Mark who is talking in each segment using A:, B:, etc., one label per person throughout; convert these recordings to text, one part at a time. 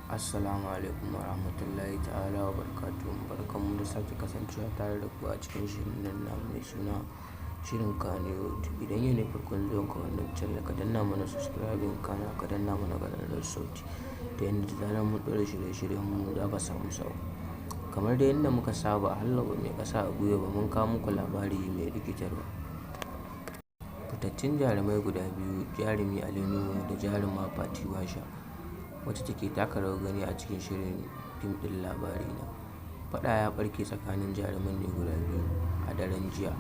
A: Assalamu alaikum wa rahmatullahi ta'ala wa barakatuhu. Barkanmu da sake kasancewa tare da ku a cikin shirin nan namu mai suna Shirin Kannywood. Idan yau ne farkon zuwan ka wannan channel, ka danna mana subscribing kana ka danna mana ƙararrawar sauti ta yadda da zarar mun ɗora shirye-shiryenmu za ka samu sau. Kamar da yadda muka saba, Allah ba mai ƙasa a gwiwa ba, mun kawo muku labari mai rikitarwa. Fitattun jarumai guda biyu, jarumi Ali Nuhu da jaruma Fati Washa, wacce take taka rawar gani a cikin shirin fim ɗin Labarina. Faɗa ya ɓarke tsakanin jaruman ne guda biyu a daren jiya,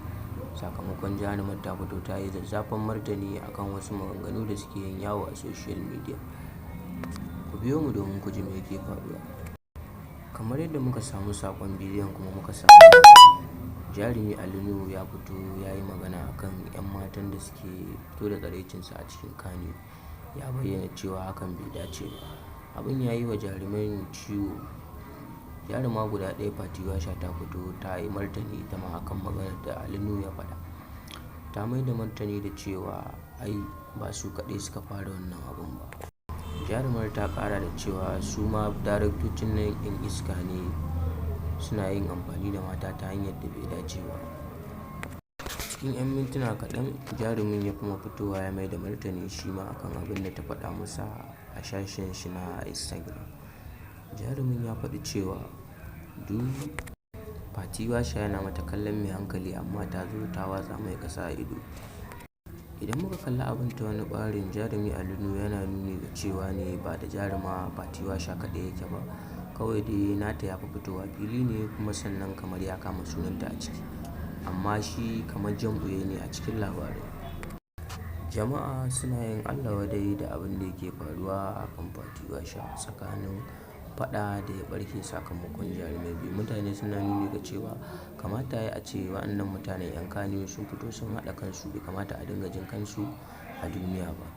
A: sakamakon jarumar ta fito ta yi zazzafan martani akan wasu maganganu da suke yin yawo a social media. Ku biyo mu domin ku ji me yake faruwa. Kamar yadda muka samu saƙon bidiyon kuma muka samu jarumi Ali Nuhu ya fito ya yi magana akan 'yan matan da suke fito da tsiraicinsu a cikin Kannywood. Ya bayyana cewa hakan bai dace ba. Abin ya yi wa jarumai ciwo. Jaruma guda ɗaya Fati Washa ta fito ta yi martani ita ma akan maganar da Ali Nuhu ya faɗa. Ta mai da martani da cewa ai ba su kaɗai suka fara wannan abun ba. Jarumar ta ƙara da cewa su ma daraktocin nan 'yan iska ne, suna yin amfani da mata ta hanyar da bai dace ba. Cikin 'yan mintuna kaɗan jarumin ya kuma fitowa ya mai da martani shi ma akan abin da ta faɗa masa a shafin shi na Instagram. Jarumin ya faɗi cewa Fati Washa yana mata kallon mai hankali amma ta zo ta watsa mai ƙasa a ido. Idan muka kalli abin ta wani ɓarin, jarumi Ali Nuhu yana nuni da cewa ne ba da jaruma Fati Washa kaɗai yake ba, kawai dai nata ya fi fitowa fili ne, kuma sannan kamar ya kama sunanta a ciki, amma shi kamar jan ɓuya ne a cikin labarin. Jama'a suna yin Allah wadai da abin da yake faruwa a kan Fati Washa, tsakanin faɗa da ya ɓarke sakamakon jarumai biyu. Mutane suna nuni ga cewa kamata ya a ce waɗannan mutanen 'yan Kannywood sun fito sun haɗa kansu, bai kamata a dinga jin kansu a duniya ba.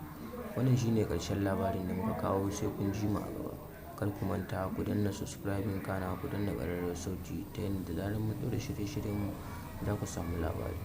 A: Wannan shine ƙarshen labarin da muka kawo, sai kun ji mu a gaba. Kar ku manta ku danna subscribing kana ku danna ƙararrawar sauti ta yadda da zarar mun ɗora shirye-shiryenmu za ku samu labari.